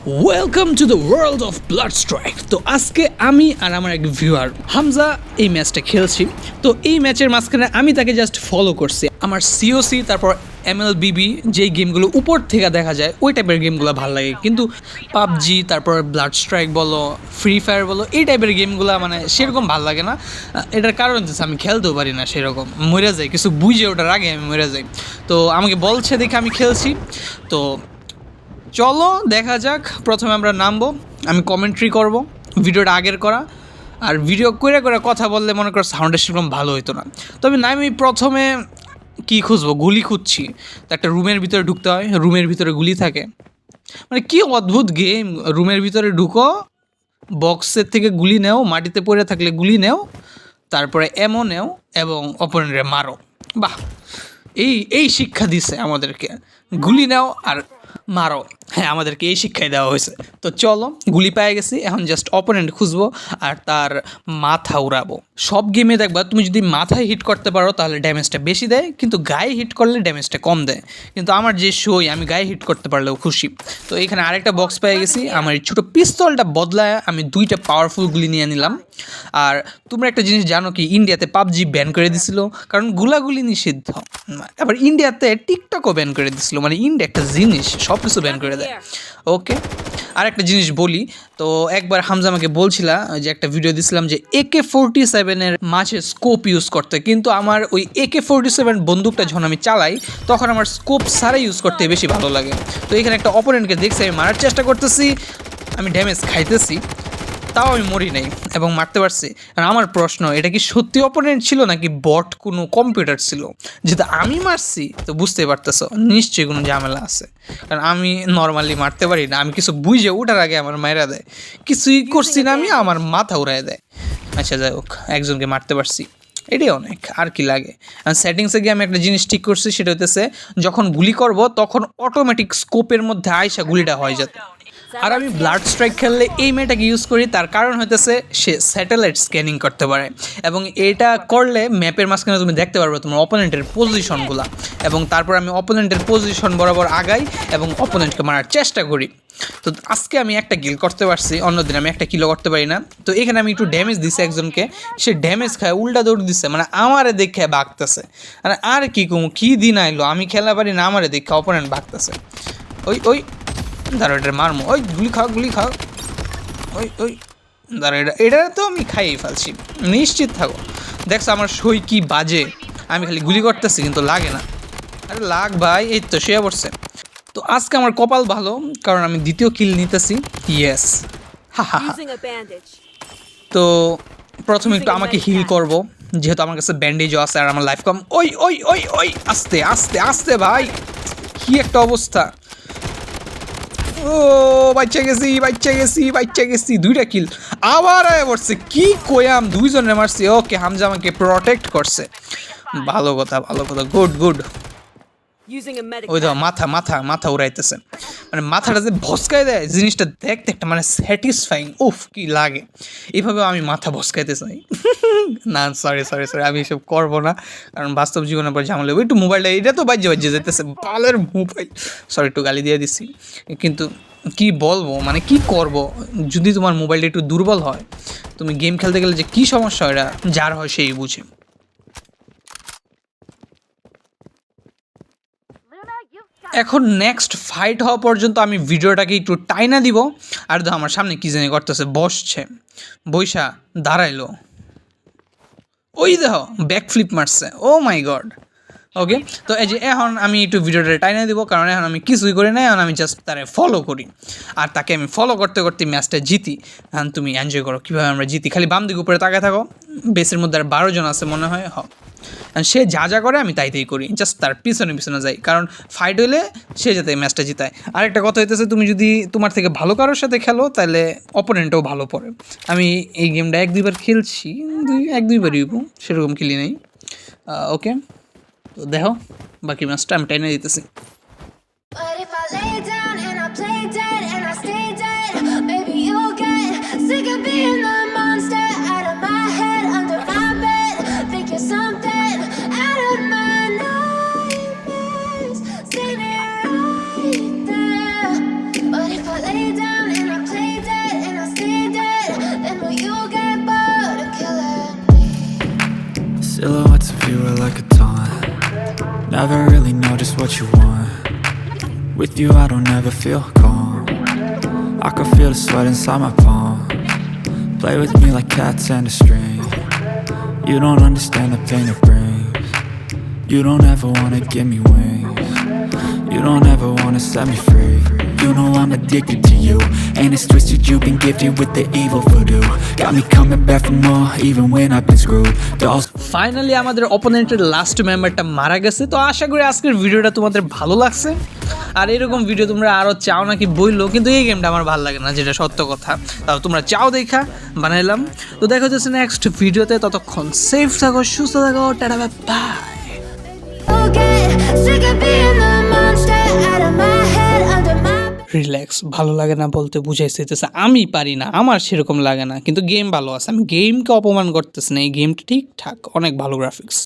Welcome to the world of blood strike. তো আজকে আমি আর আমার এক ভিউয়ার হামজা এই ম্যাচটা খেলছি। তো এই ম্যাচের মাঝখানে আমি তাকে জাস্ট ফলো করছি। আমার সিওসি তারপর MLBB যেই গেমগুলো উপর থেকে দেখা যায় ওই টাইপের গেমগুলো ভালো লাগে, কিন্তু পাবজি তারপর ব্লাড স্ট্রাইক বলো, ফ্রি ফায়ার বলো, এই টাইপের গেমগুলো মানে সেরকম ভালো লাগে না। এটার কারণ হচ্ছে আমি খেলতেও পারি না, সেরকম মরে যাই, কিছু বুঝে ওঠার আগে আমি মরে যাই। তো আমাকে বলছে দেখে আমি খেলছি। তো চলো দেখা যাক। প্রথমে আমরা নামবো, আমি কমেন্ট্রি করব, ভিডিওটা আগের করা। আর ভিডিও করে করে কথা বললে মনে করো সাউন্ডটা সেরকম ভালো হতো না। তবে আমি প্রথমে কি খুঁজবো, গুলি খুঁজছি। তো একটা রুমের ভিতরে ঢুকতে হয়, রুমের ভিতরে গুলি থাকে, মানে কি অদ্ভুত গেম। রুমের ভিতরে ঢুকো, বক্সের থেকে গুলি নেও, মাটিতে পড়ে থাকলে গুলি নেও, তারপরে এমও নেও এবং অপোনেন্টে মারো। বাহ, এই শিক্ষা দিছে আমাদেরকে, গুলি নাও আর মারো। হ্যাঁ, আমাদেরকে এই শিক্ষাই দেওয়া হয়েছে। তো চলো, গুলি পেয়ে গেছি, এখন জাস্ট অপোনেন্ট খুঁজবো আর তার মাথা উড়াবো। সব গেমে দেখবা তুমি যদি মাথায় হিট করতে পারো তাহলে ড্যামেজটা বেশি দেয়, কিন্তু গায়ে হিট করলে ড্যামেজটা কম দেয়। কিন্তু আমার যে শোই, আমি গায়ে হিট করতে পারলেও খুশি। তো এখানে আরেকটা বক্স পেয়ে গেছি। আমার এই ছোটো পিস্তলটা বদলায় আমি দুইটা পাওয়ারফুল গুলি নিয়ে নিলাম। আর তোমরা একটা জিনিস জানো কি, ইন্ডিয়াতে পাবজি ব্যান করে দিছিল কারণ গুলাগুলি নিষিদ্ধ। আবার ইন্ডিয়াতে টিকটকও ব্যান করে দিছিল, মানে ইন্ডিয়া একটা জিনিস সব কিছু ব্যান করে দেয়। ওকে, আর একটা জিনিস বলি। তো একবার হামজা আমাকে বলছিলা যে একটা ভিডিও দিছিলাম যে AK-47 মাঝে স্কোপ ইউজ করতে, কিন্তু আমার ওই AK-47 বন্দুকটা যখন আমি চালাই তখন আমার স্কোপ ছাড়াই ইউজ করতে বেশি ভালো লাগে। তো এখানে একটা অপোনেন্টকে দেখছি, আমি মারার চেষ্টা করতেছি, আমি ড্যামেজ খাইতেছি, তাও আমি মরি নাই এবং মারতে পারছি। আর আমার প্রশ্ন, এটা কি সত্যি অপোনেন্ট ছিল নাকি বট কোনো কম্পিউটার ছিল? যেহেতু আমি মারছি তো বুঝতেই পারতেছো নিশ্চয়ই কোনো ঝামেলা আছে, কারণ আমি নর্মালি মারতে পারি না। আমি কিছু বুঝে ওঠার আগে আমার মায়েরা দেয়, কিছুই করছি না আমি, আমার মাথা উড়াই দেয়। আচ্ছা যাই হোক, একজনকে মারতে পারছি, এটাই অনেক, আর কি লাগে। সেটিংসে গিয়ে আমি একটা জিনিস ঠিক করছি, সেটা হতেছে যখন গুলি করব তখন অটোমেটিক স্কোপের মধ্যে আয়সা গুলিটা হয়ে যেত। আর আমি ব্লাড স্ট্রাইক খেললে এই মেয়েটাকে ইউজ করি, তার কারণ হইতেছে সে স্যাটেলাইট স্ক্যানিং করতে পারে, এবং এটা করলে ম্যাপের মাঝখানে তুমি দেখতে পারবে তোমার অপোনেন্টের পজিশনগুলো, এবং তারপর আমি অপোনেন্টের পজিশন বরাবর আগাই এবং অপোনেন্টকে মারার চেষ্টা করি। তো আজকে আমি একটা কিল করতে পারছি, অন্যদিন আমি একটা কিলও করতে পারি না। তো এখানে আমি একটু ড্যামেজ দিছি একজনকে, সে ড্যামেজ খায় উল্টা দৌড় দিচ্ছে, মানে আমারে দেখে ভাগতেছে। মানে আর কি কম, কী দিন আইলো, আমি খেলা পারি না, আমারে দেখে অপোনেন্ট ভাগতেছে। ওই দাঁড়ো, এটা মারমো, ওই গুলি খাও ওই দাঁড়ো, এটা তো আমি খাইয়ে ফেলছি, নিশ্চিত থাকো। দেখছো আমার সই কি বাজে, আমি খালি গুলি করতেছি কিন্তু লাগে না। আরে লাগ ভাই, এই তো শুয়ে পড়ছে। তো আজকে আমার কপাল ভালো, কারণ আমি দ্বিতীয় কিল নিতেছি। ইয়েস, তো প্রথমে একটু আমাকে হিল করব, যেহেতু আমার কাছে ব্যান্ডেজও আছে আর আমার লাইফ কম। ওই আস্তে আস্তে আস্তে ভাই, কি একটা অবস্থা। ও বাচ্চা গেছি, দুইটা কিল আবার আয় পড়ছে, কি কয়াম, দুইজনে মারছি। ওকে, হামজা আমাকে প্রটেক্ট করছে, ভালো কথা। গুড। ওই দেখো মাথা উড়াইতেছে, মানে মাথাটা যে ভস্কাই দেয় জিনিসটা দেখতে একটা মানে স্যাটিসফাইং, উফ কি লাগে। এইভাবে আমি মাথা ভস্কাইতে চাই। না সরি, আমি এসব করবো না, কারণ বাস্তব জীবনের পর ঝামেলা। একটু মোবাইলটা, এটা তো বাজে যেতেছে, বালের মোবাইল, সরি একটু গালি দিয়ে দিচ্ছি। কিন্তু কি বলবো, মানে কি করব, যদি তোমার মোবাইলটা একটু দুর্বল হয়, তুমি গেম খেলতে গেলে যে কী সমস্যা, এটা যার হয় সেই বুঝে। এখন নেক্সট ফাইট হওয়া পর্যন্ত আমি ভিডিওটাকে একটু টাইনা দিব। আর দেখো আমার সামনে কী জানি করতেছে, বৈশা দাঁড়াইলো, ওই দেখো ব্যাক ফ্লিপ মারছে, ও মাই গড। ওকে, তো এই যে এখন আমি একটু ভিডিওটা টাইনা দিব, কারণ এখন আমি কিছুই করি না, এখন আমি জাস্ট তারে ফলো করি, আর তাকে আমি ফলো করতে করতে ম্যাচটা জিতি। এখন তুমি এনজয় করো কীভাবে আমরা জিতি, খালি বাম দিকে উপরে তাকায় থাকো। বেসের মধ্যে আর 12 জন আছে মনে হয়, সে যা করে আমি তাই করি, জাস্ট তার পিছনে যাই, কারণ ফাইট হইলে সে যাতে ম্যাচটা জিতায়। আরেকটা কথা হইতেছে, তুমি যদি তোমার থেকে ভালো কারোর সাথে খেলো তাহলে অপোনেন্টও ভালো পড়ে। আমি এই গেমটা 1-2 বার খেলছি, 1-2 বারই সেরকম খেলি নেই। ওকে, তো দেখো বাকি ম্যাচটা আমি টাইনে দিতেছি। Lay down never really know just what you want. With you I don't ever feel calm. I can feel the sweat inside my palm. Play with me like cats and a string. You don't understand the pain it brings. You don't ever wanna give me wings. You don't ever wanna set me free. You know I'm addicted to you, and it's twisted, you've been gifted with the evil voodoo. Got me coming back for more, even when I've been screwed. Dolls. Finally আমাদের অপোনেন্টের last মেম্বারটা মারা গেছে। তো আশা করি আজকের ভিডিওটা তোমাদের ভালো লাগছে, আর এরকম ভিডিও তোমরা আরও চাও নাকি বইলো, কিন্তু এই গেমটা আমার ভালো লাগে না, যেটা সত্য কথা। তাও তোমরা চাও দেখা বানাইলাম। তো দেখা যাচ্ছে নেক্সট ভিডিওতে, ততক্ষণ সেফ থাকো, সুস্থ থাকো, টাটা বাই। রিল্যাক্স, ভালো লাগে না বলতে বুঝাইছে, আমি পারি না, আমার সেরকম লাগে না, কিন্তু গেম ভালো আছে। আমি গেমকে অপমান করতেছি না, এই গেমটা ঠিকঠাক, অনেক ভালো গ্রাফিক্স।